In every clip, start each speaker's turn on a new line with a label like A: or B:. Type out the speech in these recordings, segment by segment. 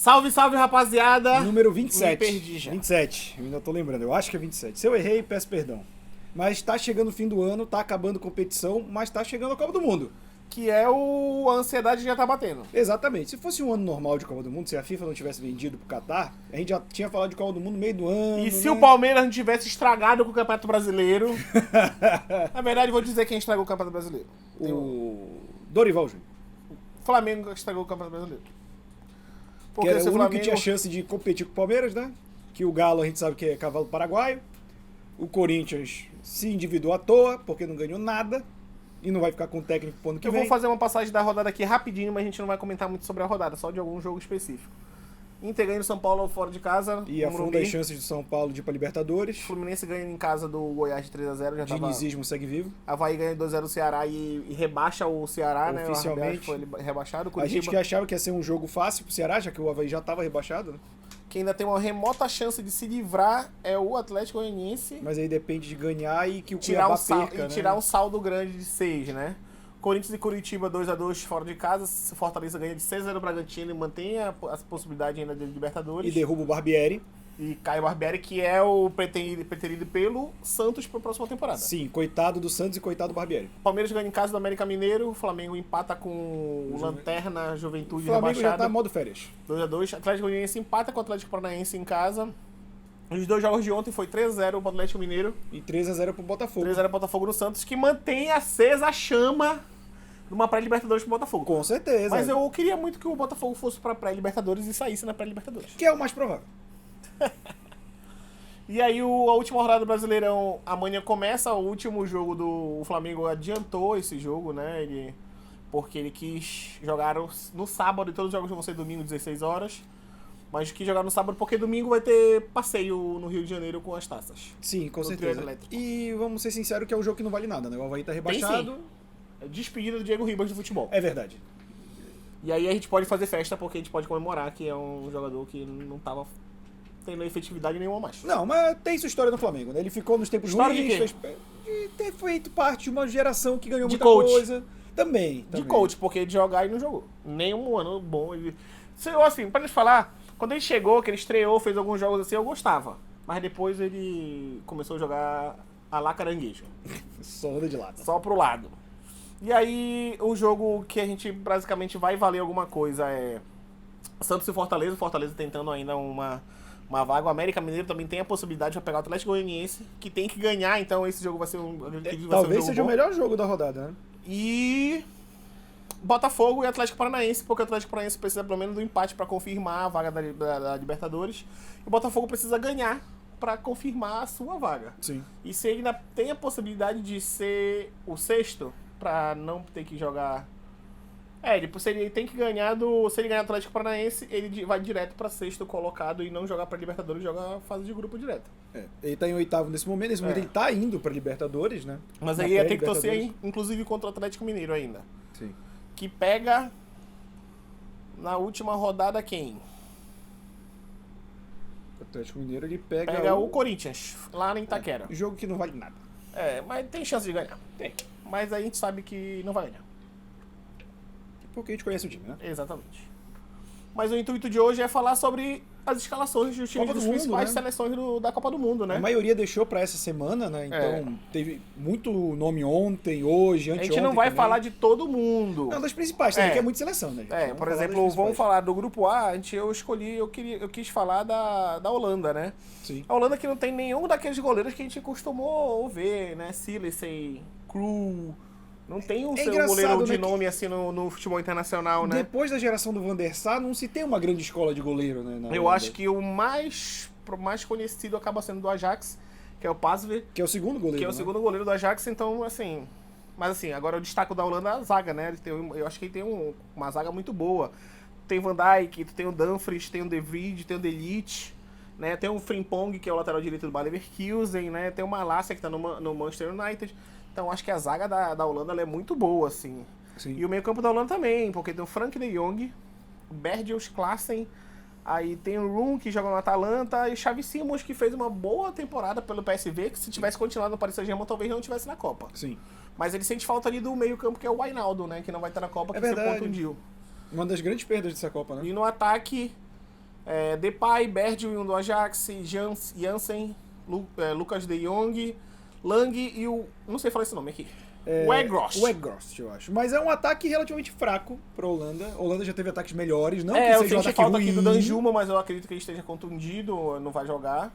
A: Salve, salve, rapaziada!
B: Número 27.
A: Me perdi já.
B: 27, eu ainda tô lembrando, eu acho que é 27. Se eu errei, peço perdão. Mas tá chegando o fim do ano, tá acabando a competição, mas tá chegando a Copa do Mundo.
A: Que é a ansiedade já tá batendo.
B: Exatamente. Se fosse um ano normal de Copa do Mundo, se a FIFA não tivesse vendido pro Qatar, a gente já tinha falado de Copa do Mundo no meio do ano.
A: E se o Palmeiras não tivesse estragado com o Campeonato Brasileiro... Na verdade, vou dizer quem estragou o Campeonato Brasileiro.
B: O Dorival Júnior.
A: O Flamengo estragou o Campeonato Brasileiro.
B: Que era o único que tinha chance de competir com o Palmeiras, né? Que o Galo a gente sabe que é cavalo paraguaio. O Corinthians se endividou à toa, porque não ganhou nada. E não vai ficar com o técnico pro ano que vem.
A: Eu vou fazer uma passagem da rodada aqui rapidinho, mas a gente não vai comentar muito sobre a rodada, só de algum jogo específico. Inter ganha no São Paulo fora de casa.
B: E afunda as chances do São Paulo de ir pra Libertadores.
A: Fluminense ganha em casa do Goiás de 3x0. Já
B: Dinizismo segue vivo.
A: Havaí ganha 2x0 do Ceará e rebaixa o Ceará, né?
B: Oficialmente.
A: Foi rebaixado.
B: A gente que achava que ia ser um jogo fácil pro Ceará, já que o Havaí já tava rebaixado, né?
A: Quem ainda tem uma remota chance de se livrar é o Atlético Goianiense.
B: Mas aí depende de ganhar e que o
A: tirar
B: Cuiabá perca,
A: né? Tirar um saldo grande de 6, né? Corinthians e Curitiba 2x2 fora de casa. Fortaleza ganha de 6x0 Bragantino e mantém a possibilidade ainda de Libertadores.
B: E derruba o Barbieri.
A: E Caio Barbieri, que é o preterido pelo Santos para a próxima temporada.
B: Sim, coitado do Santos e coitado do Barbieri.
A: Palmeiras ganha em casa do América Mineiro. O Flamengo empata com o Lanterna Juventude
B: rebaixado. O Flamengo já tá
A: rebaixado.
B: modo férias.
A: 2x2. Atlético Goianiense empata com o Atlético Paranaense em casa. Os dois jogos de ontem foi 3x0 pro Atlético Mineiro.
B: E 3x0 pro Botafogo.
A: 3x0 pro Botafogo no Santos, que mantém acesa a chama numa pré-Libertadores pro Botafogo.
B: Com certeza.
A: Mas eu queria muito que o Botafogo fosse pra pré-Libertadores e saísse na pré-Libertadores.
B: Que é o mais provável.
A: E aí a última rodada do Brasileirão amanhã começa. O último jogo o Flamengo adiantou esse jogo, né? Porque ele quis jogar no sábado e todos os jogos vão ser domingo, 16 horas. Mas quis jogar no sábado porque domingo vai ter passeio no Rio de Janeiro com as taças.
B: Sim, com certeza. E vamos ser sinceros que é um jogo que não vale nada, né? O Havaí tá rebaixado.
A: É despedida do Diego Ribas do futebol.
B: É verdade.
A: E aí a gente pode fazer festa porque a gente pode comemorar que é um jogador que não tava tendo efetividade nenhuma mais.
B: Não, mas tem sua história no Flamengo, né? Ele ficou nos tempos
A: História
B: ruins,
A: de
B: ter feito parte de uma geração que ganhou muita
A: coach.
B: coisa. Também.
A: De coach, porque de jogar ele não jogou. Nenhum ano bom. Assim, pra gente falar, quando ele chegou, que ele estreou, fez alguns jogos assim, eu gostava. Mas depois ele começou a jogar a lá caranguejo.
B: Só anda de lado.
A: Só pro lado. E aí, o jogo que a gente basicamente vai valer alguma coisa é Santos e Fortaleza. Fortaleza tentando ainda uma vaga. O América Mineiro também tem a possibilidade de pegar o Atlético Goianiense, que tem que ganhar, então esse jogo vai ser
B: Talvez seja o melhor jogo da rodada, né?
A: E Botafogo e Atlético Paranaense, porque o Atlético Paranaense precisa pelo menos do empate para confirmar a vaga da Libertadores. E o Botafogo precisa ganhar para confirmar a sua vaga.
B: Sim.
A: E se ele ainda tem a possibilidade de ser o sexto, para não ter que jogar... se ele tem que ganhar se ele ganhar o Atlético Paranaense, ele vai direto para sexto colocado e não jogar para Libertadores, jogar a fase de grupo direto.
B: Ele tá em oitavo nesse momento ele tá indo pra Libertadores, né?
A: Mas aí ia ter que torcer, inclusive, contra o Atlético Mineiro ainda.
B: Sim.
A: Que pega na última rodada quem?
B: O Atlético Mineiro ele pega
A: o Corinthians, lá em Itaquera.
B: Jogo que não vale nada.
A: Mas tem chance de ganhar.
B: Tem.
A: Mas aí a gente sabe que não vai ganhar.
B: Porque a gente conhece o time, né?
A: Exatamente. Mas o intuito de hoje é falar sobre as escalações dos times das principais seleções da Copa do Mundo, né?
B: A maioria deixou pra essa semana, né? Então teve muito nome ontem, hoje, anteontem.
A: A gente não vai
B: também.
A: falar de todo mundo.
B: Não, das principais também, que é muita seleção, né?
A: Por exemplo, vamos falar do grupo A, eu quis falar da Holanda, né?
B: Sim.
A: A Holanda que não tem nenhum daqueles goleiros que a gente costumou ver, né? Silicey, Krul. Não tem um seu goleiro de nome assim no futebol internacional, né?
B: Depois da geração do Van der Sar, não se tem uma grande escola de goleiro, né?
A: Eu acho que o mais conhecido acaba sendo do Ajax, que é o Pasveer.
B: Que é o segundo goleiro,
A: Que é o segundo goleiro do Ajax, então, assim... Mas, assim, agora eu destaco da Holanda a zaga, né? Eu acho que ele tem uma zaga muito boa. Tem Van Dijk, tem o Dumfries, tem o De Vrij, tem o De Ligt, né? Tem o Frimpong, que é o lateral direito do Bayer Leverkusen, né? Tem o Malacia, que tá no Manchester United. Então acho que a zaga da Holanda ela é muito boa, assim.
B: Sim.
A: E o meio campo da Holanda também, porque tem o Frank de Jong, o Bergels Klassen, aí tem o Roon, que joga no Atalanta, e Xavi Simons, que fez uma boa temporada pelo PSV, que se tivesse continuado no Paris Saint-Germain, talvez não estivesse na Copa.
B: Sim.
A: Mas ele sente falta ali do meio campo, que é o Wijnaldum, né? Que não vai estar na Copa, que se contundiu.
B: Uma das grandes perdas dessa Copa, né?
A: E no ataque, Depay, Bergwijn do Ajax, Jansen, Lucas de Jong, Lang e o... Não sei falar esse nome aqui.
B: Weghorst, eu acho. Mas é um ataque relativamente fraco pra Holanda. A Holanda já teve ataques melhores, não que
A: eu
B: seja um
A: senti
B: ataque
A: falta
B: ruim.
A: aqui do Danjuma, mas eu acredito que ele esteja contundido, não vai jogar.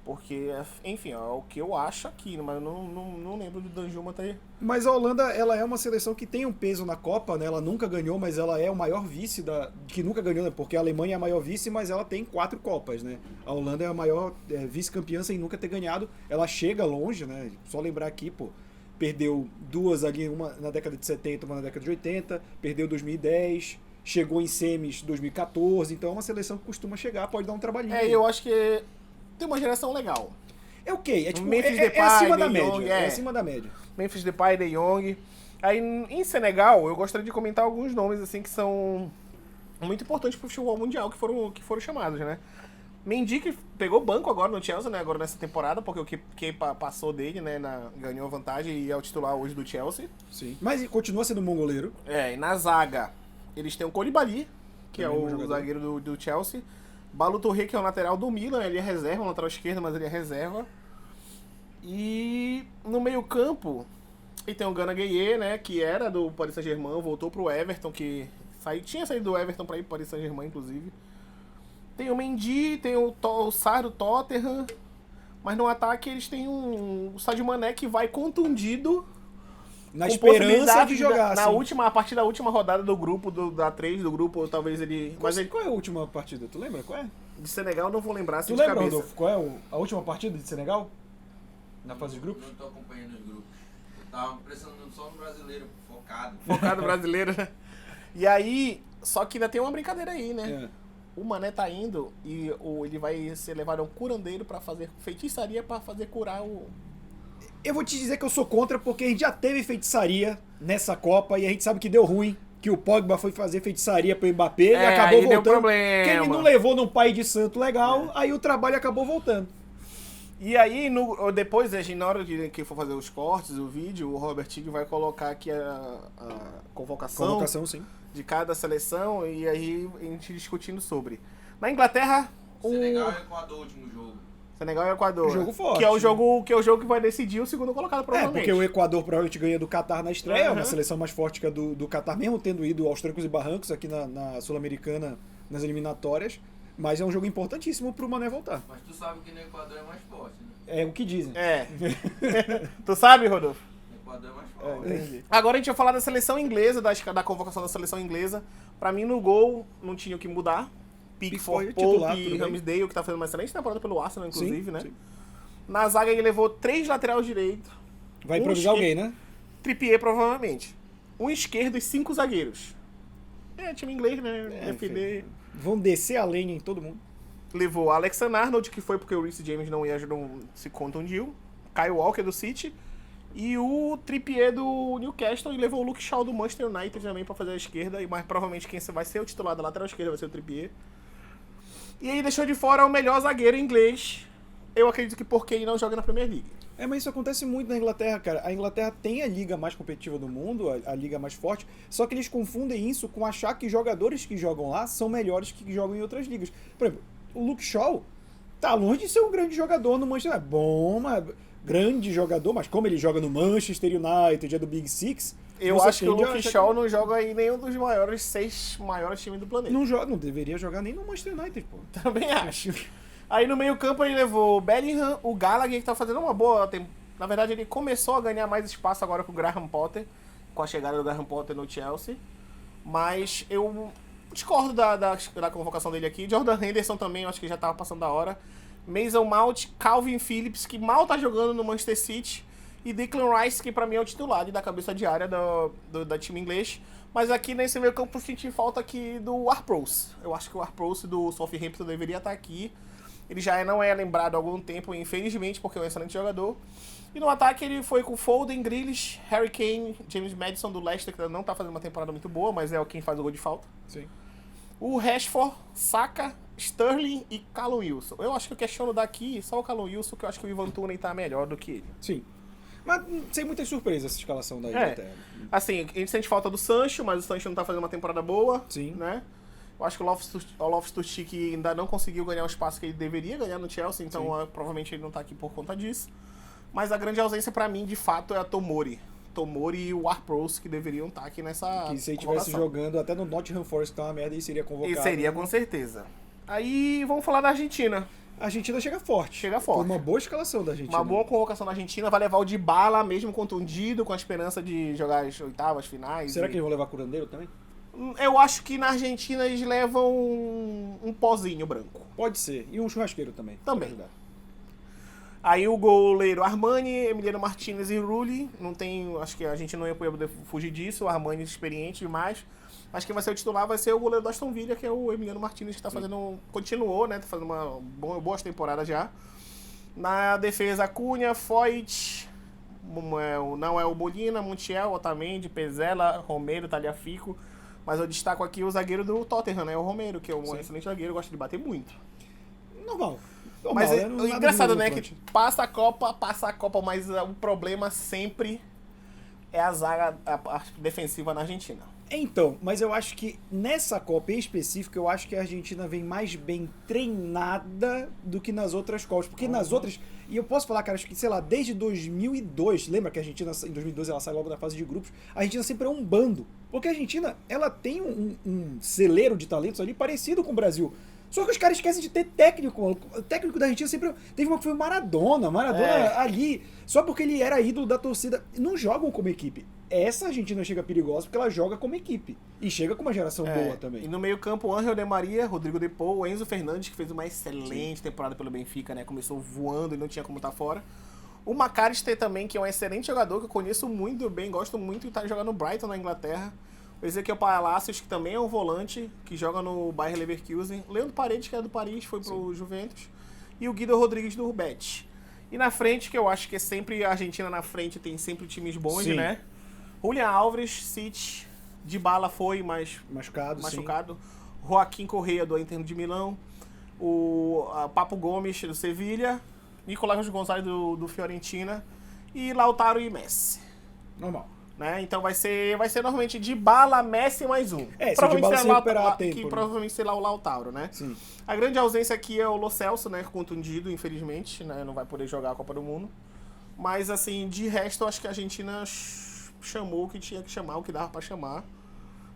A: Porque, enfim, é o que eu acho aqui, mas eu não lembro do Danjuma ter...
B: Mas a Holanda, ela é uma seleção que tem um peso na Copa, né? Ela nunca ganhou, mas ela é o maior vice que nunca ganhou, né? Porque a Alemanha é a maior vice, mas ela tem 4 Copas, né? A Holanda é a maior vice-campeã sem nunca ter ganhado. Ela chega longe, né? Só lembrar aqui, pô, perdeu 2 ali, uma na década de 70, uma na década de 80, perdeu 2010, chegou em semis 2014, então é uma seleção que costuma chegar, pode dar um trabalhinho.
A: Eu acho que tem uma geração legal.
B: É ok, tipo,
A: Memphis
B: é acima da
A: De
B: média.
A: Jong,
B: É acima da média.
A: Memphis Depay, De Jong. Aí em Senegal, eu gostaria de comentar alguns nomes assim que são muito importantes pro futebol mundial que foram chamados, né? Mendy, que pegou banco agora no Chelsea, né? Agora nessa temporada, porque o Kepa passou dele, né? Ganhou vantagem e é o titular hoje do Chelsea.
B: Sim. Mas continua sendo um bom goleiro.
A: E na zaga, eles têm o Koulibaly, que
B: também
A: é o zagueiro do Chelsea. Balou Touré, que é o lateral do Milan, ele é reserva, o lateral esquerdo, mas ele é reserva. E no meio campo, ele tem o Gana Gueye, né, que era do Paris Saint-Germain, voltou pro Everton, que tinha saído do Everton para ir pro Paris Saint-Germain, inclusive. Tem o Mendy, tem o Sarr do Tottenham, mas no ataque eles têm o Sadio Mané, que vai contundido.
B: Na esperança de jogar,
A: a partir da última rodada do grupo, da 3 do grupo, talvez ele...
B: Qual é a última partida? Tu lembra? Qual é?
A: De Senegal, não vou lembrar assim
B: tu
A: de
B: lembra,
A: cabeça.
B: Rodolfo, qual é a última partida de Senegal? Na fase de grupos?
C: Não tô acompanhando os grupos. Eu tava prestando só no brasileiro, focado.
A: Focado brasileiro, né? E aí, só que ainda tem uma brincadeira aí, né? O Mané tá indo e ele vai ser levado a um curandeiro pra fazer feitiçaria pra fazer curar o...
B: Eu vou te dizer que eu sou contra, porque a gente já teve feitiçaria nessa Copa e a gente sabe que deu ruim, que o Pogba foi fazer feitiçaria pro Mbappé e acabou voltando.
A: Deu problema.
B: Que ele não levou num pai de santo legal, aí o trabalho acabou voltando.
A: E aí, depois, na hora de que for fazer os cortes, o vídeo, o Robert Tigre vai colocar aqui a convocação
B: Sim.
A: de cada seleção e aí a gente discutindo sobre. Na Inglaterra,
C: Senegal e Equador, o último jogo.
A: Senegal e Equador.
B: Jogo forte.
A: Que é o jogo que vai decidir o segundo colocado, provavelmente.
B: Porque o Equador provavelmente ganha do Catar na estreia, uma seleção mais forte que a do Catar, mesmo tendo ido aos trancos e barrancos aqui na Sul-Americana, nas eliminatórias. Mas é um jogo importantíssimo pro Mané voltar.
C: Mas tu sabe que no Equador é mais forte, né?
B: É o que dizem.
A: Tu sabe, Rodolfo?
C: No Equador é mais forte.
A: Entendi. Agora a gente vai falar da seleção inglesa, da convocação da seleção inglesa. Pra mim, no gol, não tinha o que mudar. Pickford, Pope e Ramsdale, que tá fazendo uma excelente temporada pelo Arsenal, inclusive, né? Sim. Na zaga ele levou 3 laterais direitos.
B: Vai improvisar alguém, né?
A: Trippier, provavelmente. Um esquerdo e 5 zagueiros. Time inglês, né? Defender.
B: Vão descer a lenha em todo mundo.
A: Levou Alexander-Arnold, que foi porque o Reece James não ia ajudar, se contundiu. Kyle Walker do City. E o Trippier do Newcastle. E levou o Luke Shaw do Manchester United também pra fazer a esquerda. Mas provavelmente quem vai ser o titular da lateral esquerda vai ser o Trippier. E aí deixou de fora o melhor zagueiro inglês. Eu acredito que porque ele não joga na Premier League.
B: Mas isso acontece muito na Inglaterra, cara. A Inglaterra tem a liga mais competitiva do mundo, a liga mais forte, só que eles confundem isso com achar que jogadores que jogam lá são melhores que jogam em outras ligas. Por exemplo, o Luke Shaw tá longe de ser um grande jogador no Manchester. É bom, mas grande jogador, mas como ele joga no Manchester United, é do Big Six...
A: Eu acho que o Luke Shaw não joga em nenhum dos 6 maiores times do planeta.
B: Não deveria jogar nem no Manchester United, pô.
A: Também acho. Aí no meio campo ele levou o Bellingham, o Gallagher, que tá fazendo uma boa... Na verdade ele começou a ganhar mais espaço agora com o Graham Potter, com a chegada do Graham Potter no Chelsea. Mas eu discordo da convocação dele aqui. Jordan Henderson também, eu acho que já tava passando da hora. Mason Mount, Calvin Phillips, que mal tá jogando no Manchester City. E Declan Rice, que pra mim é o titular da cabeça de área da time inglês. Mas aqui nesse meio campo eu senti falta aqui do Ward-Prowse. Eu acho que o Ward-Prowse do Southampton deveria estar aqui. Ele já não é lembrado há algum tempo, infelizmente, porque é um excelente jogador. E no ataque ele foi com Foden, Grealish, Harry Kane, James Maddison do Leicester, que não tá fazendo uma temporada muito boa, mas é quem faz o gol de falta.
B: Sim. O
A: Rashford, Saka, Sterling e Callum Wilson. Eu acho que eu questiono daqui só o Callum Wilson, que eu acho que o Ivan Toney tá melhor do que ele.
B: Sim. Mas sem muitas surpresas essa escalação da Inglaterra.
A: Assim, a gente sente falta do Sancho, mas o Sancho não tá fazendo uma temporada boa.
B: Sim.
A: Né? Eu acho que o Loftus-Cheek ainda não conseguiu ganhar o espaço que ele deveria ganhar no Chelsea, então provavelmente ele não tá aqui por conta disso. Mas a grande ausência pra mim, de fato, é a Tomori. Tomori e o Ward-Prowse que deveriam estar aqui nessa
B: que se ele estivesse jogando até no Nottingham Forest, que tá uma merda, ele seria convocado.
A: Ele seria, com certeza. Aí vamos falar da Argentina.
B: A Argentina chega forte.
A: Chega forte.
B: Foi uma boa escalação da Argentina.
A: Uma boa convocação da Argentina, vai levar o Dybala mesmo contundido, com a esperança de jogar as oitavas, finais.
B: Será que eles vão levar curandeiro também?
A: Eu acho que na Argentina eles levam um pozinho branco.
B: Pode ser. E um churrasqueiro também.
A: Também. Aí o goleiro Armani, Emiliano Martinez e Rulli. Não tem. Acho que a gente não ia poder fugir disso. O Armani experiente demais. Acho que vai ser o titular, vai ser o goleiro do Aston Villa, que é o Emiliano Martinez, que tá fazendo. Continuou, né? Tá fazendo uma boa temporada já. Na defesa, Cunha, Foyt. Não é o Molina, Montiel, Otamendi, Pezzella, Romero, Tagliafico. Mas eu destaco aqui o zagueiro do Tottenham, né? O Romero, que é um excelente zagueiro, gosta de bater muito.
B: Normal.
A: Mas é engraçado, né? Que passa a Copa, mas o problema sempre é a zaga a defensiva na Argentina.
B: Então, mas eu acho que nessa Copa em específico, eu acho que a Argentina vem mais bem treinada do que nas outras Copas. Porque nas outras, e eu posso falar, cara, acho que, sei lá, desde 2002, lembra que a Argentina, em 2012, ela sai logo da fase de grupos, a Argentina sempre é um bando. Porque a Argentina, ela tem um celeiro de talentos ali parecido com o Brasil. Só que os caras esquecem de ter técnico. O técnico da Argentina sempre teve uma que foi o Maradona ali, só porque ele era ídolo da torcida. Não jogam como equipe. Essa Argentina chega perigosa porque ela joga como equipe. E chega com uma geração boa também.
A: E no meio campo, Ángel Di Maria, Rodrigo De Paul, Enzo Fernandes, que fez uma excelente temporada pelo Benfica, né? Começou voando e não tinha como estar fora. O McAllister também, que é um excelente jogador, que eu conheço muito bem, gosto muito, e tá jogando no Brighton, na Inglaterra. O Ezequiel Palacios, que também é um volante, que joga no Bayer Leverkusen. Leandro Paredes, que é do Paris, foi pro Juventus. E o Guido Rodrigues do Betis. E na frente, que eu acho que é sempre a Argentina na frente, tem sempre times bons, né? Julián Álvares, City, Dybala foi, mas machucado. Joaquim Correa, do Inter de Milão. O Papo Gomes, do Sevilha. Nicolás Gonzalez, do Fiorentina. E Lautaro e Messi.
B: Normal.
A: Né? Então vai ser normalmente Dybala, Messi mais um.
B: Se o Dybala se recuperar a tempo.
A: Que provavelmente será o Lautaro, né?
B: Sim.
A: A grande ausência aqui é o Lo Celso, né? Contundido, infelizmente, né? Não vai poder jogar a Copa do Mundo. Mas, assim, de resto, eu acho que a Argentina chamou o que tinha que chamar, o que dava pra chamar.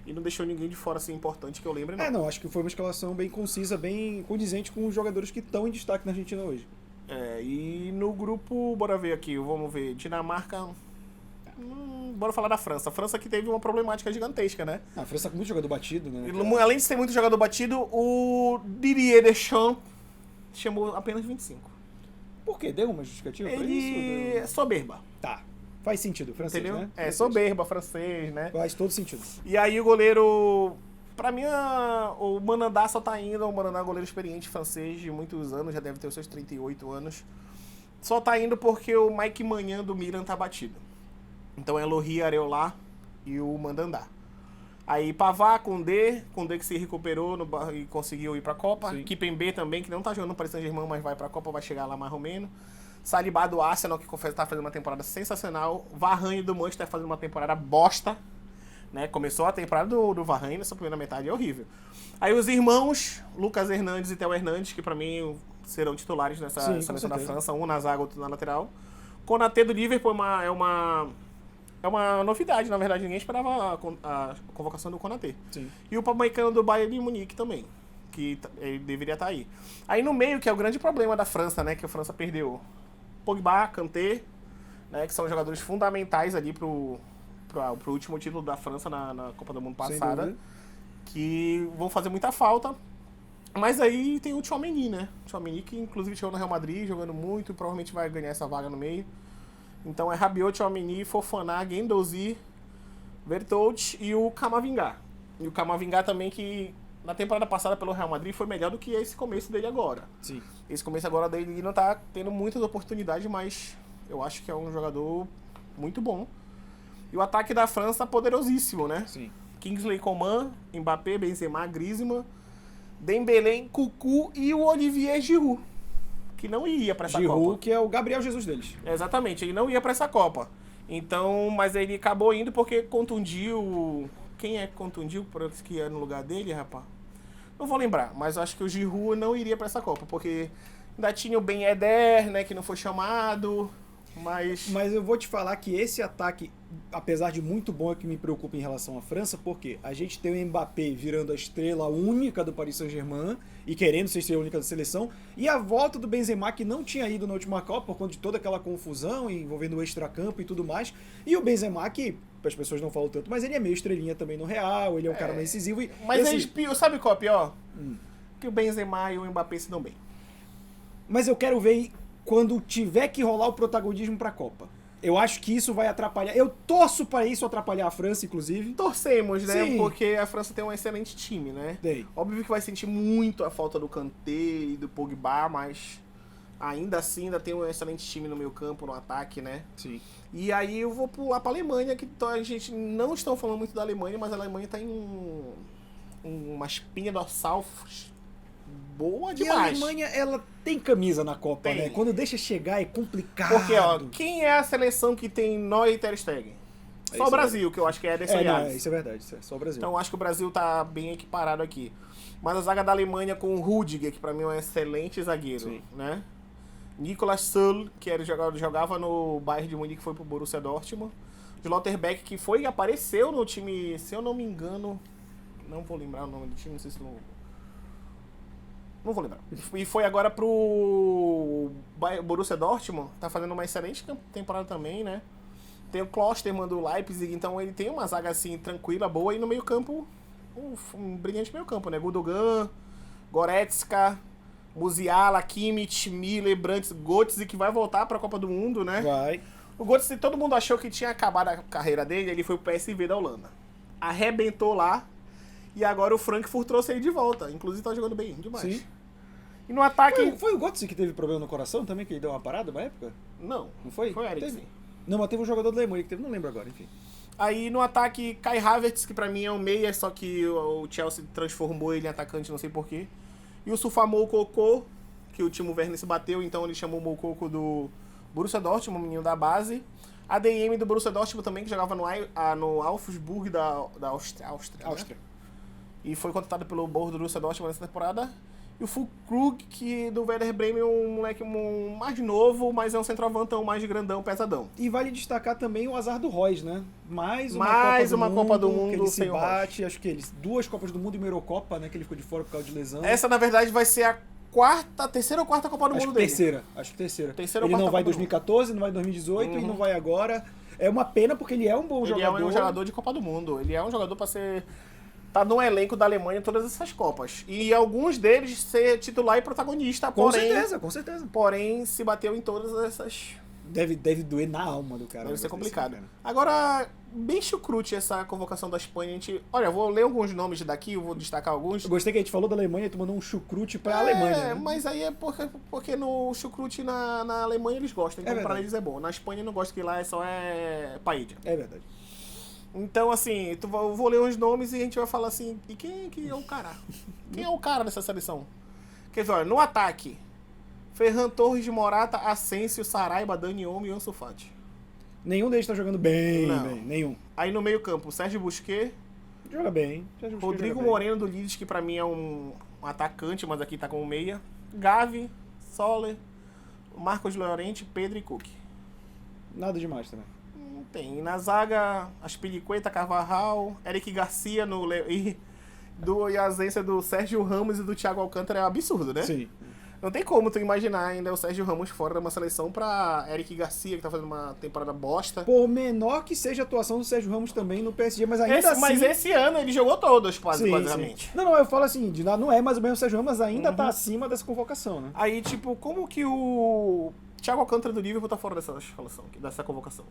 A: E não deixou ninguém de fora, assim, importante que eu lembre, não.
B: Acho que foi uma escalação bem concisa, bem condizente com os jogadores que estão em destaque na Argentina hoje.
A: E no grupo, bora ver aqui, vamos ver, Dinamarca... bora falar da França. A França que teve uma problemática gigantesca, né?
B: A França com muito jogador batido, né?
A: Além de ter muito jogador batido, o Didier Deschamps chamou apenas 25.
B: Por quê? Deu uma justificativa pra isso?
A: Ele é soberba.
B: Tá. Faz sentido, francês,
A: entendeu?
B: né?
A: É, soberba, francês, né?
B: Faz todo sentido.
A: E aí o goleiro... Pra mim, o Manandá só tá indo. O Manandá é um goleiro experiente francês de muitos anos, já deve ter os seus 38 anos. Só tá indo porque o Mike Maignan do Milan tá batido. Então é Lohri, Areola e o Mandandá. Aí Pavard, Koundé que se recuperou e conseguiu ir pra Copa. Kimpembe também, que não tá jogando no Paris Saint-Germain, mas vai pra Copa, vai chegar lá mais ou menos. Saliba do Arsenal, que tá fazendo uma temporada sensacional. Varane do Manchester fazendo uma temporada bosta. Né? Começou a temporada do Varane, nessa primeira metade é horrível. Aí os irmãos, Lucas Hernandes e Theo Hernandes, que pra mim serão titulares nessa seleção da França, um na zaga, outro na lateral. Konaté do Liverpool é uma novidade, na verdade, ninguém esperava a convocação do Konaté.
B: Sim.
A: E o Pamecano do Bayern de Munique também, que ele deveria estar aí. Aí no meio, que é o grande problema da França, né, que a França perdeu Pogba, Kanté, né, que são jogadores fundamentais ali pro último título da França na Copa do Mundo passada, que vão fazer muita falta. Mas aí tem o Tchouaméni, né? Tchouaméni que inclusive chegou no Real Madrid, jogando muito, provavelmente vai ganhar essa vaga no meio. Então é Rabiot, Tchouaméni, Fofana, Guendouzi, Vertonghen e o Camavinga. E o Camavinga também, que na temporada passada pelo Real Madrid foi melhor do que esse começo dele agora.
B: Sim.
A: Esse começo agora dele não tá tendo muitas oportunidades, mas eu acho que é um jogador muito bom. E o ataque da França poderosíssimo, né?
B: Sim.
A: Kingsley Coman, Mbappé, Benzema, Griezmann, Dembélé, Cocu e o Olivier Giroud, que não ia pra essa Copa.
B: Giroud, que é o Gabriel Jesus deles.
A: Exatamente, ele não ia pra essa Copa. Então, mas ele acabou indo porque contundiu... Quem é que contundiu por que ia no lugar dele, rapaz? Não vou lembrar, mas eu acho que o Giroud não iria pra essa Copa, porque ainda tinha o Ben Yedder, né, que não foi chamado, mas...
B: Mas eu vou te falar que esse ataque, apesar de muito bom, é que me preocupa em relação à França, porque a gente tem o Mbappé virando a estrela única do Paris Saint-Germain e querendo ser a estrela única da seleção, e a volta do Benzema, que não tinha ido na última Copa por conta de toda aquela confusão envolvendo o extracampo e tudo mais, e o Benzema, que as pessoas não falam tanto, mas ele é meio estrelinha também no Real, ele é um cara mais incisivo.
A: Mas sabe qual é o pior? Que o Benzema e o Mbappé se dão bem.
B: Mas eu quero ver quando tiver que rolar o protagonismo pra Copa. Eu acho que isso vai atrapalhar. Eu torço para isso atrapalhar a França, inclusive.
A: Torcemos, né?
B: Sim.
A: Porque a França tem um excelente time, né?
B: Tem.
A: Óbvio que vai sentir muito a falta do Kanté e do Pogba, mas ainda assim ainda tem um excelente time no meio campo, no ataque, né?
B: Sim.
A: E aí eu vou pular pra Alemanha, que a gente não estão falando muito da Alemanha, mas a Alemanha tá em uma espinha dorsal boa
B: E a
A: demais.
B: Alemanha, ela tem camisa na Copa,
A: Tem.
B: né? Quando deixa chegar é complicado.
A: Porque, ó, quem é a seleção que tem Neuer e Ter Stegen? Só
B: isso
A: o
B: é
A: Brasil, que eu acho que é Ederson e
B: não,
A: Alisson.
B: isso é verdade, isso é só o Brasil.
A: Então eu acho que o Brasil tá bem equiparado aqui. Mas a zaga da Alemanha com o Rudiger, que pra mim é um excelente zagueiro,
B: Sim.
A: né? Nicolas Söll, que jogava no Bayern de Munique, foi pro Borussia Dortmund. Schlotterbeck, que apareceu no time, se eu não me engano, não vou lembrar o nome do time, não sei se não vou lembrar. E foi agora pro Borussia Dortmund, tá fazendo uma excelente temporada também, né? Tem o Klostermann do Leipzig, então ele tem uma zaga assim tranquila, boa, e no meio campo, um brilhante meio campo, né? Gundogan, Goretzka, Musiala, Kimmich, Miller, Brandt, Götze, que vai voltar pra Copa do Mundo, né?
B: Vai.
A: O Götze, todo mundo achou que tinha acabado a carreira dele, ele foi pro PSV da Holanda. Arrebentou lá, e agora o Frankfurt trouxe ele de volta. Inclusive tá jogando bem demais.
B: Sim.
A: E no ataque...
B: Foi o Götze que teve problema no coração também, que ele deu uma parada uma época?
A: Não.
B: Não foi?
A: Foi o Eriksen.
B: Teve. Não, mas teve um jogador da Alemanha que teve, não lembro agora, enfim.
A: Aí no ataque, Kai Havertz, que pra mim é um meia, só que o Chelsea transformou ele em atacante, não sei porquê. E o Sufamou Moukoko, que o Timo Werner se bateu, então ele chamou o Moukoko do Borussia Dortmund, um menino da base. A DM do Borussia Dortmund também, que jogava no Augsburg da Áustria.
B: Áustria.
A: Né? E foi contratado pelo Borussia Dortmund nessa temporada. E o Füllkrug, que do Werder Bremen, um moleque mais novo, mas é um centroavantão mais grandão, pesadão.
B: E vale destacar também o azar do Royce, né? Mais uma
A: Copa do Mundo
B: que ele se
A: sem o
B: bate, acho que eles 2 Copas do Mundo e uma Eurocopa, né? Que ele ficou de fora por causa de lesão.
A: Essa, na verdade, vai ser a terceira ou quarta Copa do Mundo dele.
B: Acho que terceira.
A: Terceira ou
B: ele não
A: quarta
B: vai em
A: Copa do
B: 2014, não vai em 2018 e não vai agora. É uma pena porque ele é um bom jogador.
A: Ele é um jogador de Copa do Mundo. Ele é um jogador pra ser... Tá no elenco da Alemanha em todas essas Copas. E alguns deles ser titular e protagonista,
B: Com
A: porém...
B: certeza, com certeza.
A: Porém, se bateu em todas essas...
B: Deve doer na alma do cara.
A: Deve ser complicado.
B: Assim,
A: Agora, bem chucrute essa convocação da Espanha. A gente... Olha, eu vou ler alguns nomes daqui, eu vou destacar alguns.
B: Eu gostei que a gente falou da Alemanha e tu mandou um chucrute pra Alemanha. Né?
A: Mas aí é porque no chucrute na Alemanha eles gostam, então pra
B: verdade.
A: eles é bom. Na Espanha não gosta, que lá só é paella.
B: É verdade.
A: Então, assim, eu vou ler uns nomes e a gente vai falar assim, e quem é o cara? Quem é o cara dessa seleção? Quer dizer, olha, no ataque, Ferran Torres, Morata, Asensio, Saraiba, Dani Olmo e Ansu Fati.
B: Nenhum deles tá jogando bem,
A: Não.
B: bem. Nenhum.
A: Aí no meio campo, Sérgio Busquets,
B: Joga bem.
A: Rodrigo Moreno do Leeds, que pra mim é um atacante, mas aqui tá como meia. Gavi, Soler, Marcos Llorente, Pedro e Cook.
B: Nada demais também.
A: Não tem. E na zaga, Aspilicueta, Carvajal, Eric Garcia e a ausência do Sérgio Ramos e do Thiago Alcântara é um absurdo, né?
B: Sim.
A: Não tem como tu imaginar ainda o Sérgio Ramos fora de uma seleção pra Eric Garcia, que tá fazendo uma temporada bosta.
B: Por menor que seja a atuação do Sérgio Ramos também no PSG, mas ainda assim...
A: Mas esse ano ele jogou todos, basicamente.
B: Sim. Não, eu falo assim, não é mais ou menos o Sérgio Ramos, mas ainda tá acima dessa convocação, né?
A: Aí, tipo, como que o Thiago Alcântara do Liverpool tá fora dessa convocação?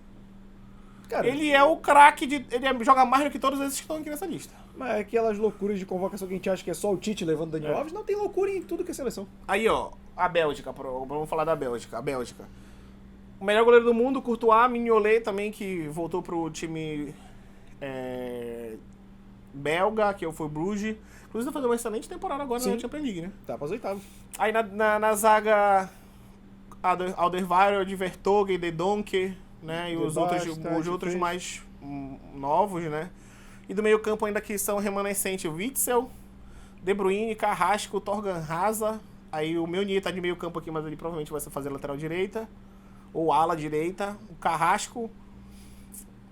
B: Cara,
A: Ele é o craque ele joga mais do que todos esses que estão aqui nessa lista.
B: mas aquelas loucuras de convocação que a gente acha que é só o Tite levando o Daniel Alves, não tem loucura em tudo que é seleção.
A: Aí, ó, a Bélgica, vamos falar da Bélgica. A Bélgica. O melhor goleiro do mundo, Courtois, Mignolet também, que voltou pro time belga, que foi o Bruges. Inclusive, tá fazendo uma excelente temporada agora
B: Sim.
A: na Champions League, né?
B: Tá pras oitavas.
A: Aí na zaga, Alderweireld, Vertonghen, De Donker, né? E os outros mais novos, né? E do meio campo ainda que são remanescentes, o Witzel, De Bruyne, Carrasco, Torgan Hazard. Aí o Meunier tá de meio campo aqui, mas ele provavelmente vai fazer lateral direita. Ou ala direita. O Carrasco.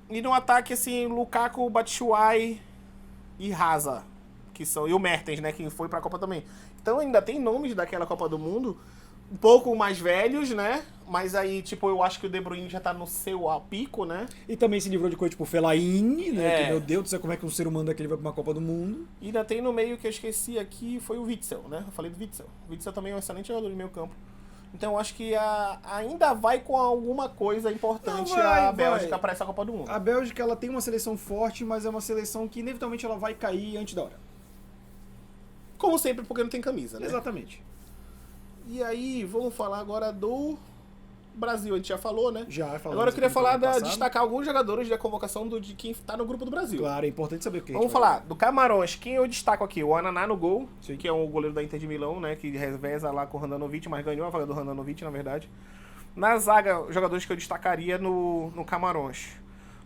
A: E no ataque, assim, Lukaku, Batshuayi e Hazard. E o Mertens, né? Que foi pra Copa também. Então ainda tem nomes daquela Copa do Mundo um pouco mais velhos, né? Mas aí, tipo, eu acho que o De Bruyne já tá no seu pico, né?
B: E também se livrou de coisa tipo Fellaini, né? Que, meu Deus do céu, como é que um ser humano daquele vai pra uma Copa do Mundo?
A: E ainda tem no meio que eu esqueci aqui, foi o Witsel, né? Eu falei do Witsel. O Witsel também é um excelente jogador de meio campo. Então eu acho que ainda vai com alguma coisa importante a Bélgica para essa Copa do Mundo.
B: A Bélgica, ela tem uma seleção forte, mas é uma seleção que inevitavelmente ela vai cair antes da hora.
A: Como sempre, porque não tem camisa, né?
B: Exatamente.
A: E aí, vamos falar agora do Brasil, a gente já falou, né?
B: Já falamos.
A: Agora eu queria destacar alguns jogadores da convocação de quem tá no grupo do Brasil.
B: Claro, é importante saber o que
A: vamos falar do Camarões. Quem eu destaco aqui? O Ananá no gol,
B: sim,
A: que é o goleiro da Inter de Milão, né? Que reveza lá com o Handanovic, mas ganhou a vaga do Handanovic, na verdade. Na zaga, jogadores que eu destacaria no Camarões.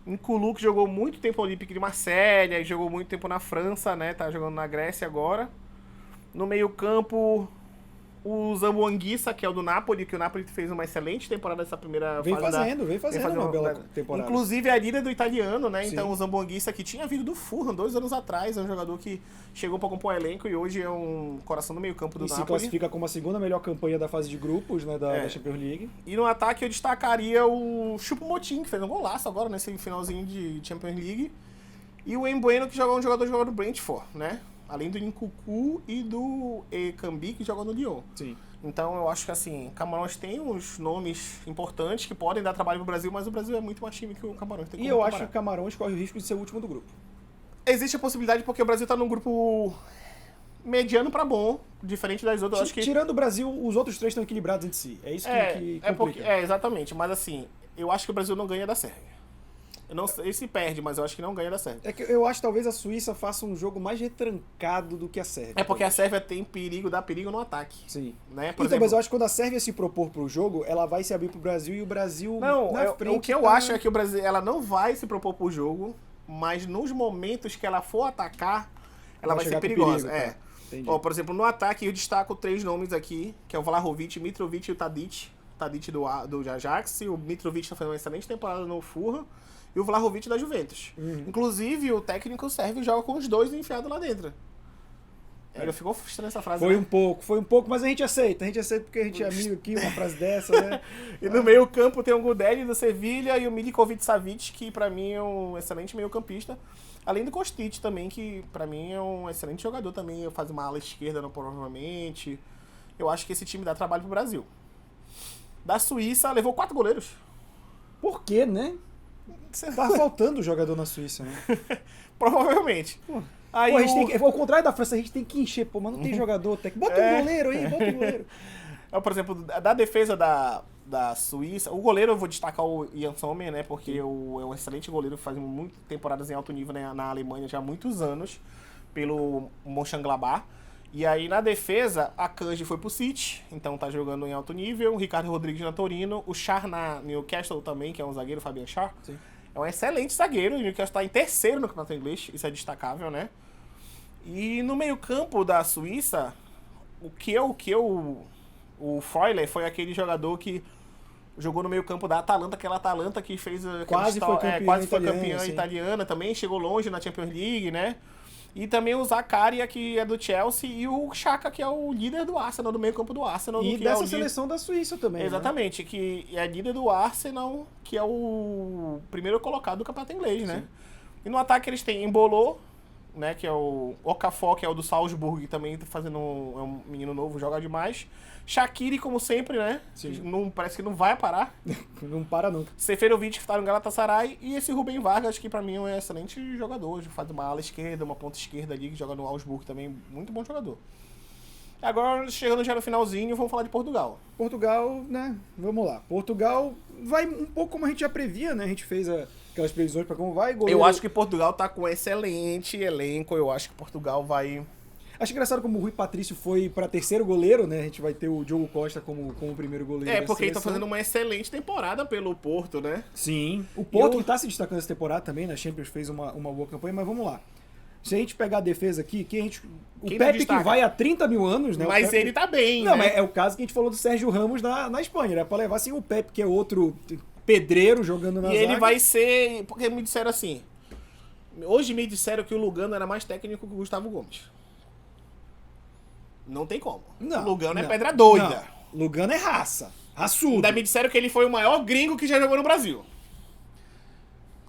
A: Nkulu, que jogou muito tempo no Olympique de Marselha, jogou muito tempo na França, né? Tá jogando na Grécia agora. No meio-campo, o Zambuanguissa, que é o do Napoli, que o Napoli fez uma excelente temporada nessa primeira
B: vem
A: fase.
B: Vem fazendo uma bela temporada.
A: Inclusive a líder do italiano, né?
B: Sim.
A: Então o Zambuanguissa, que tinha vindo do Fulham 2 anos atrás, é um jogador que chegou para compor o elenco e hoje é um coração do meio campo do Napoli.
B: E se classifica como a segunda melhor campanha da fase de grupos, né, da Champions League.
A: E no ataque eu destacaria o Choupo-Moting, que fez um golaço agora nesse finalzinho de Champions League. E o Embueno, que jogou um jogador do Brentford, né? Além do Nkunku e do Ekambi, que jogou no Lyon.
B: Sim.
A: Então eu acho que assim, Camarões tem uns nomes importantes que podem dar trabalho pro Brasil, mas o Brasil é muito mais time que o Camarões.
B: E eu acho que o Camarões corre o risco de ser o último do grupo.
A: Existe a possibilidade porque o Brasil tá num grupo mediano pra bom, diferente das outras. Eu acho que...
B: Tirando o Brasil, os outros três estão equilibrados entre si. É isso que complica.
A: Exatamente. Mas assim, eu acho que o Brasil não ganha da Sérvia. Eu não sei se perde, mas eu acho que não ganha da Sérvia.
B: É que eu acho que talvez a Suíça faça um jogo mais retrancado do que a Sérvia.
A: É porque a Sérvia tem dá perigo no ataque.
B: Sim.
A: Né?
B: Então, mas eu acho que quando a Sérvia se propor pro jogo, ela vai se abrir pro Brasil e o Brasil
A: na frente. O que eu acho é que o Brasil, ela não vai se propor pro jogo, mas nos momentos que ela for atacar, ela vai ser perigosa.
B: Perigo,
A: por exemplo, no ataque eu destaco 3 nomes aqui, que é o Vlahovic, Mitrovic e o Tadic. Tadic do Ajax, o Mitrovic está fazendo uma excelente temporada no Fulham. E o Vlahovic da Juventus.
B: Uhum.
A: Inclusive, o técnico serve joga com os dois enfiados lá dentro. Ele ficou frustrando essa frase.
B: Foi um pouco, mas a gente aceita porque a gente é amigo aqui, uma frase dessa, né?
A: E no meio campo tem o Gudeli do Sevilha e o Milinkovic-Savic, que pra mim é um excelente meio campista. Além do Kostic também, que pra mim é um excelente jogador também. Faz uma ala esquerda, provavelmente. Eu acho que esse time dá trabalho pro Brasil. Da Suíça, levou 4 goleiros.
B: Por quê, né? Tá faltando jogador na Suíça, né?
A: Provavelmente.
B: Aí a gente ao contrário da França, a gente tem que encher. Pô, mas não tem jogador técnico. Bota um goleiro aí, bota um goleiro.
A: Por exemplo, da defesa da Suíça, o goleiro eu vou destacar o Jan Sommer, né? Porque é um excelente goleiro, faz muitas temporadas em alto nível, né, na Alemanha já há muitos anos, pelo Mönchengladbach. E aí na defesa, a Kanji foi pro City, então tá jogando em alto nível. O Ricardo Rodrigues na Torino, o Schär na Newcastle também, que é um zagueiro, Fabian Schär.
B: Sim. É
A: um excelente zagueiro, o Newcastle tá em terceiro no campeonato inglês, isso é destacável, né? E no meio-campo da Suíça, o Freuler foi aquele jogador que jogou no meio-campo da Atalanta, aquela Atalanta que fez
B: quase foi
A: campeã italiana também, chegou longe na Champions League, né? E também o Zakaria, que é do Chelsea, e o Xhaka, que é o líder do Arsenal, do meio-campo do Arsenal.
B: E dessa seleção da Suíça também.
A: Exatamente, né? Que é líder do Arsenal, que é o primeiro colocado do campeonato inglês, né? E no ataque eles têm Embolo, né, que é o Okafor, que é o do Salzburg, que também tá fazendo é um menino novo, joga demais. Shaqiri, como sempre, né? Parece que não vai parar.
B: Não para nunca.
A: Seferovic, que tá no Galatasaray. E esse Rubem Vargas, que pra mim é um excelente jogador. Faz uma ala esquerda, uma ponta esquerda ali, que joga no Augsburg também. Muito bom jogador. Agora, chegando já no finalzinho, vamos falar de Portugal.
B: Portugal, né? Vamos lá. Portugal vai um pouco como a gente já previa, né? A gente fez aquelas previsões pra como vai.
A: Eu acho que Portugal tá com um excelente elenco. Eu acho que Portugal vai...
B: Acho engraçado como o Rui Patrício foi para terceiro goleiro, né? A gente vai ter o Diogo Costa como primeiro goleiro.
A: Porque ele tá fazendo uma excelente temporada pelo Porto, né?
B: Sim. O Porto que tá se destacando essa temporada também, na Champions fez uma boa campanha, mas vamos lá. Se a gente pegar a defesa aqui, o
A: Quem
B: Pepe que
A: destaca?
B: vai há 30 mil anos, né?
A: Mas
B: Pepe...
A: ele tá bem,
B: Não,
A: né?
B: mas é o caso que a gente falou do Sérgio Ramos na Espanha, né? Pra levar assim o Pepe, que é outro pedreiro jogando na
A: E
B: zaga.
A: ele vai ser... Porque me disseram assim... Hoje me disseram que o Lugano era mais técnico que o Gustavo Gomes. Não tem como.
B: Não,
A: o Lugano é
B: não,
A: pedra doida.
B: não. Lugano é raça. Raçudo.
A: Ainda me disseram que ele foi o maior gringo que já jogou no Brasil.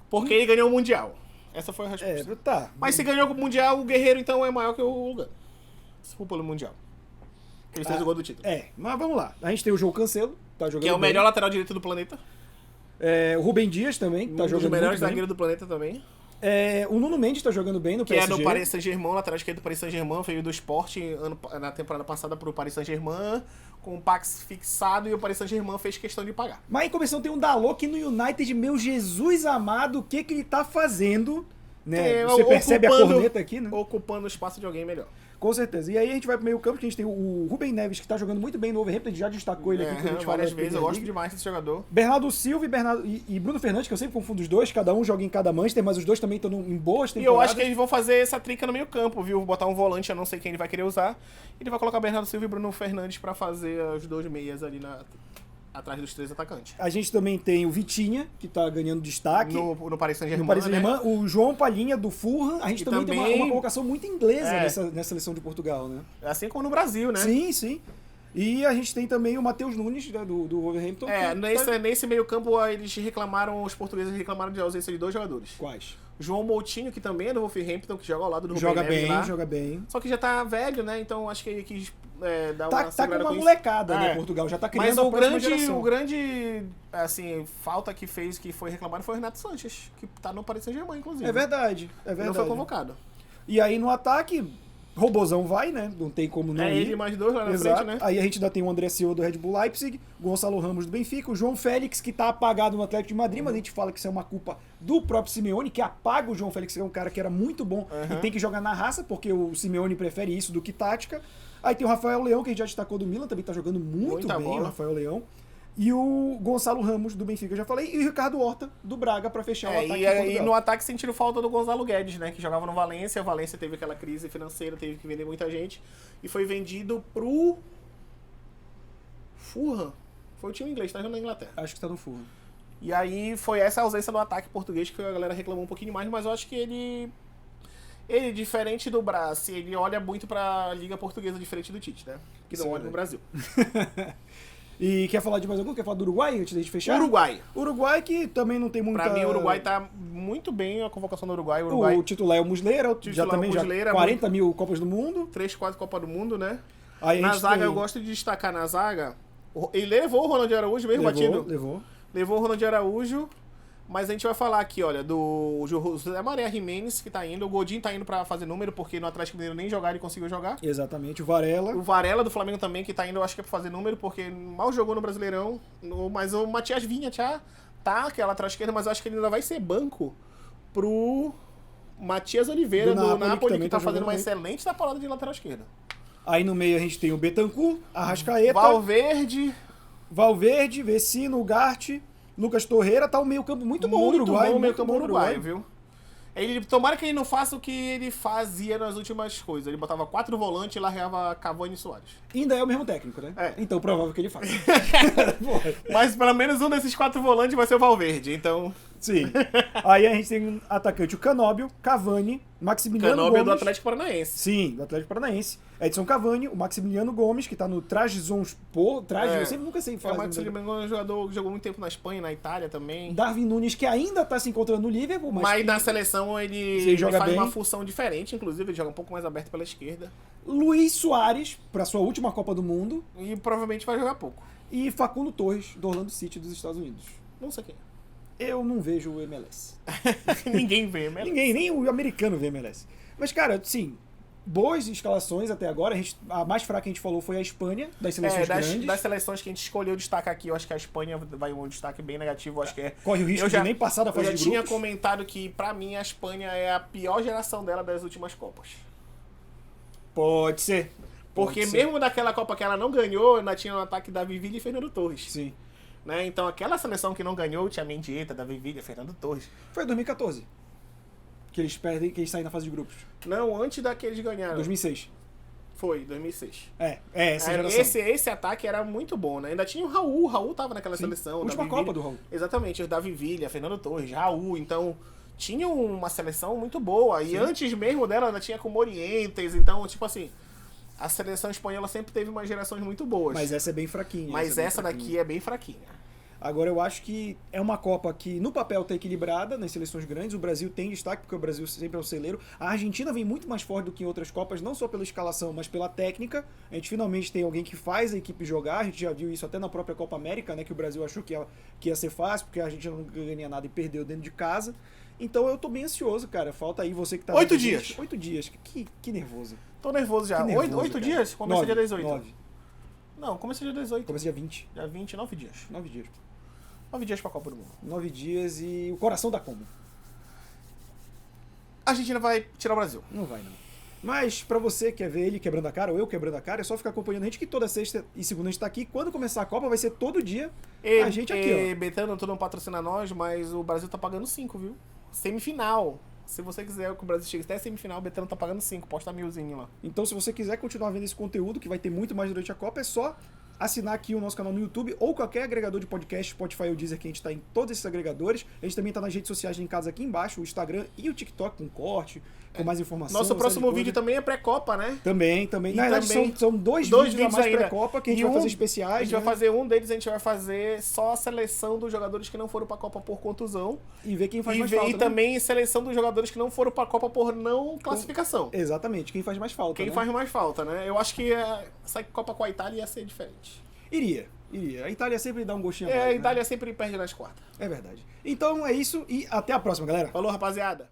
A: Porque ele ganhou o Mundial. Essa foi a resposta.
B: Tá.
A: Mas se ganhou o Mundial, o Guerreiro então é maior que o Lugano. Se for pelo Mundial. Ele fez o gol do título.
B: Mas vamos lá. A gente tem o João Cancelo, tá jogando
A: Que é o
B: bem.
A: melhor lateral direito do planeta.
B: O Rubem Dias também, que tá
A: Um dos
B: jogando
A: melhores
B: muito bem.
A: zagueiros do planeta também.
B: O Nuno Mendes tá jogando bem no
A: Que
B: PSG.
A: é do Paris Saint-Germain, lateral esquerdo do Paris Saint-Germain, veio do Sport na temporada passada pro Paris Saint-Germain, com o Pax fixado, e o Paris Saint-Germain fez questão de pagar.
B: Mas em compensação tem um Dalot que no United, meu Jesus amado, o que ele tá fazendo? Né? Você percebe a corneta aqui, né?
A: Ocupando o espaço de alguém melhor.
B: Com certeza. E aí a gente vai pro meio campo, que a gente tem o Rubem Neves, que tá jogando muito bem no Overhampton, a gente já destacou ele aqui quando a gente
A: Várias
B: fala
A: vezes,
B: da
A: eu
B: Premier
A: gosto
B: League.
A: demais desse jogador.
B: Bernardo Silva e Bruno Fernandes, que eu sempre confundo os dois, cada um joga em cada Manchester, mas os dois também estão em boas
A: E
B: temporadas.
A: eu acho que eles vão fazer essa trinca no meio campo, viu? Botar um volante, eu não sei quem ele vai querer usar. Ele vai colocar Bernardo Silva e Bruno Fernandes pra fazer os dois meias ali atrás dos três atacantes.
B: A gente também tem o Vitinha, que tá ganhando destaque.
A: No Paris Saint-Germain,
B: No Paris
A: né?
B: Saint-Germain, o João Palhinha do Fulham, a gente
A: E
B: também tem
A: também-
B: uma colocação muito inglesa
A: É.
B: nessa seleção de Portugal, né?
A: Assim como no Brasil, né?
B: Sim, sim. E a gente tem também o Matheus Nunes, né, do Wolverhampton.
A: Nesse meio campo os portugueses reclamaram de ausência de dois jogadores.
B: Quais?
A: João Moutinho, que também é do Wolverhampton, que joga ao lado do Rubem
B: Joga
A: Neves
B: bem,
A: lá.
B: joga bem.
A: Só que já tá velho, né? Então acho que ele quis dar uma
B: Tá com
A: segurada
B: uma
A: com isso.
B: molecada, né,
A: É.
B: Portugal. Já tá criando
A: Mas
B: a
A: o
B: próxima
A: grande,
B: geração.
A: assim, falta que fez, que foi reclamado, foi o Renato Sanches, que tá no Paris Saint-Germain, inclusive.
B: É verdade, é
A: Ele
B: verdade.
A: não foi convocado.
B: E aí no ataque, Robozão vai, né? Não tem como não
A: É
B: ir.
A: ele mais dois lá na
B: Exato.
A: frente, né?
B: Aí a gente ainda tem o André Silva do Red Bull Leipzig, Gonçalo Ramos do Benfica, o João Félix, que tá apagado no Atlético de Madrid, mas a gente fala que isso é uma culpa do próprio Simeone, que apaga o João Félix, que é um cara que era muito bom e tem que jogar na raça, porque o Simeone prefere isso do que tática. Aí tem o Rafael Leão, que a gente já destacou do Milan, também tá jogando muito
A: Muita
B: bem,
A: bola.
B: o Rafael Leão. E o Gonçalo Ramos do Benfica, eu já falei, e o Ricardo Horta do Braga pra fechar o ataque de
A: E
B: Portugal.
A: no ataque sentiram falta do Gonzalo Guedes, né? Que jogava no Valência. O Valência teve aquela crise financeira, teve que vender muita gente. E foi vendido pro Fulham. Foi o time inglês, tá jogando na Inglaterra.
B: Acho que tá no Fulham.
A: E aí foi essa ausência do ataque português que a galera reclamou um pouquinho mais, mas eu acho que ele, diferente do Brasil, ele olha muito pra Liga Portuguesa, diferente do Tite, né? Que não
B: Isso é
A: olha no Brasil.
B: E quer falar de mais algum? Quer falar do Uruguai antes da gente fechar?
A: Uruguai.
B: Uruguai que também não tem muita...
A: Pra mim, o Uruguai tá muito bem a convocação do Uruguai. O Uruguai,
B: O titular é o Muslera, já
A: Titular
B: também
A: é o Muslera,
B: 40 mil Copas do Mundo.
A: 3, 4 Copa do Mundo, né?
B: Aí a
A: Na
B: gente
A: zaga,
B: tem-
A: eu gosto de destacar na zaga. Ele levou o Ronald Araújo mesmo batido.
B: Levou.
A: Levou o Ronald Araújo. Mas a gente vai falar aqui, olha, do José Maria Jimenez, que tá indo. O Godinho tá indo pra fazer número, porque no Atlético Mineiro nem jogar ele conseguiu jogar.
B: Exatamente, o Varela.
A: O Varela do Flamengo também, que tá indo, eu acho que é pra fazer número, porque mal jogou no Brasileirão. Mas o Matias Vinha já tá, que é lateral esquerda, mas eu acho que ele ainda vai ser banco pro Matias Oliveira,
B: Do
A: do
B: Napoli,
A: Napoli,
B: que
A: que
B: tá
A: tá fazendo uma
B: jogando
A: excelente temporada de lateral esquerda.
B: Aí no meio a gente tem o Betancourt, Arrascaeta,
A: Valverde,
B: Vecino, Ugarte, Lucas Torreira. Tá um meio campo muito bom do Uruguai.
A: bom o meio
B: muito
A: campo
B: bom do
A: uruguaio, viu? Tomara que ele não faça o que ele fazia nas últimas coisas. Ele botava 4 volantes e largava Cavani e Suárez.
B: Ainda é o mesmo técnico, né?
A: É.
B: Então provável que ele faça. Porra.
A: Mas pelo menos um desses 4 volantes vai ser o Valverde, então...
B: Sim. Aí a gente tem um atacante, o Canóbio, Cavani, Maximiliano
A: Canóbio
B: Gomes.
A: do Atlético Paranaense.
B: Sim, do Atlético Paranaense. Edson Cavani, o Maximiliano Gomes, que tá no Trabzonspor. Eu sempre nunca sei
A: O
B: falar.
A: Maximiliano é um jogador que jogou muito tempo na Espanha, na Itália também.
B: Darwin Nunes, que ainda tá se encontrando no Liverpool,
A: Mas na seleção ele
B: Ele joga
A: faz
B: bem.
A: uma função diferente, inclusive ele joga um pouco mais aberto pela esquerda.
B: Luiz Soares, pra sua última Copa do Mundo.
A: E provavelmente vai jogar pouco.
B: E Facundo Torres, do Orlando City dos Estados Unidos.
A: Não sei quem.
B: Eu não vejo o MLS.
A: Ninguém vê, né?
B: Ninguém, nem o americano vê MLS. Mas, cara, sim, boas escalações até agora. A mais fraca que a gente falou foi a Espanha, das seleções grandes.
A: Das seleções que a gente escolheu destacar aqui, eu acho que a Espanha vai um destaque bem negativo. Eu acho que é.
B: Corre o risco de nem passar da fase
A: Eu já
B: de
A: tinha
B: grupos.
A: comentado que, pra mim, a Espanha é a pior geração dela das últimas Copas.
B: Pode ser.
A: Porque
B: Pode ser.
A: mesmo daquela Copa que ela não ganhou, ainda tinha no ataque Davi Villa e Fernando Torres.
B: Sim.
A: Né? Então aquela seleção que não ganhou tinha Mendieta, Davi Villa e Fernando Torres.
B: Foi 2014. Que eles perdem, que eles saem na fase de grupos.
A: Não, antes daqueles ganharam.
B: 2006.
A: Foi, 2006.
B: Essa geração.
A: Esse ataque era muito bom, né? Ainda tinha o Raul tava naquela seleção.
B: Última
A: Davi
B: Copa
A: Villa.
B: do Raul.
A: Exatamente, o Davi Villa, Fernando Torres, Raul, então tinha uma seleção muito boa. E antes mesmo dela, ainda tinha com Morientes, então, tipo assim, a seleção espanhola sempre teve umas gerações muito boas.
B: Mas essa é bem fraquinha.
A: Mas essa daqui é bem fraquinha.
B: Agora, eu acho que é uma Copa que, no papel, tá equilibrada nas seleções grandes. O Brasil tem destaque, porque o Brasil sempre é o celeiro. A Argentina vem muito mais forte do que em outras Copas, não só pela escalação, mas pela técnica. A gente finalmente tem alguém que faz a equipe jogar. A gente já viu isso até na própria Copa América, né? Que o Brasil achou que ia ser fácil, porque a Argentina não ganha nada e perdeu dentro de casa. Então, eu tô bem ansioso, cara. Falta aí você que tá...
A: 8 dias.
B: 8 dias. Que nervoso.
A: Tô nervoso já.
B: Que nervoso,
A: 8
B: cara.
A: dias? Começa dia 18.
B: 9.
A: Não, começa dia 18.
B: Começa dia 20.
A: Dia 20, 9 dias.
B: 9 dias.
A: 9 dias pra Copa do Mundo.
B: 9 dias e o coração dá como?
A: A Argentina vai tirar o Brasil.
B: Não vai, não. Mas pra você que quer ver ele quebrando a cara, ou eu quebrando a cara, é só ficar acompanhando a gente, que toda sexta e segunda a gente tá aqui. Quando começar a Copa, vai ser todo dia a gente aqui, ó.
A: Betano, tu não patrocina nós, mas o Brasil tá pagando 5, viu? Semifinal. Se você quiser que o Brasil chegue até a semifinal, o Betano tá pagando 5. Posta 1000zinho lá.
B: Então, se você quiser continuar vendo esse conteúdo, que vai ter muito mais durante a Copa, é só assinar aqui o nosso canal no YouTube ou qualquer agregador de podcast, Spotify ou Deezer, que a gente tá em todos esses agregadores. A gente também tá nas redes sociais linkadas aqui embaixo, o Instagram e o TikTok com corte, com mais informação.
A: Nosso próximo vídeo também é pré-Copa, né?
B: Também.
A: E
B: Na verdade,
A: também
B: são dois
A: dois
B: vídeos a
A: vídeos
B: mais
A: ainda.
B: pré-Copa, que a gente
A: E
B: vai fazer especiais.
A: A gente vai fazer um deles, a gente vai fazer só a seleção dos jogadores que não foram pra Copa por contusão.
B: E ver quem faz
A: E,
B: mais falta,
A: e
B: né?
A: também seleção dos jogadores que não foram pra Copa por não classificação.
B: Exatamente, quem faz mais falta,
A: Quem
B: né?
A: faz mais falta, né? Eu acho que essa Copa com a Itália ia ser diferente.
B: Iria. A Itália sempre dá um gostinho a mais,
A: A
B: né?
A: Itália sempre perde nas quartas.
B: É verdade. Então é isso e até a próxima, galera.
A: Falou, rapaziada.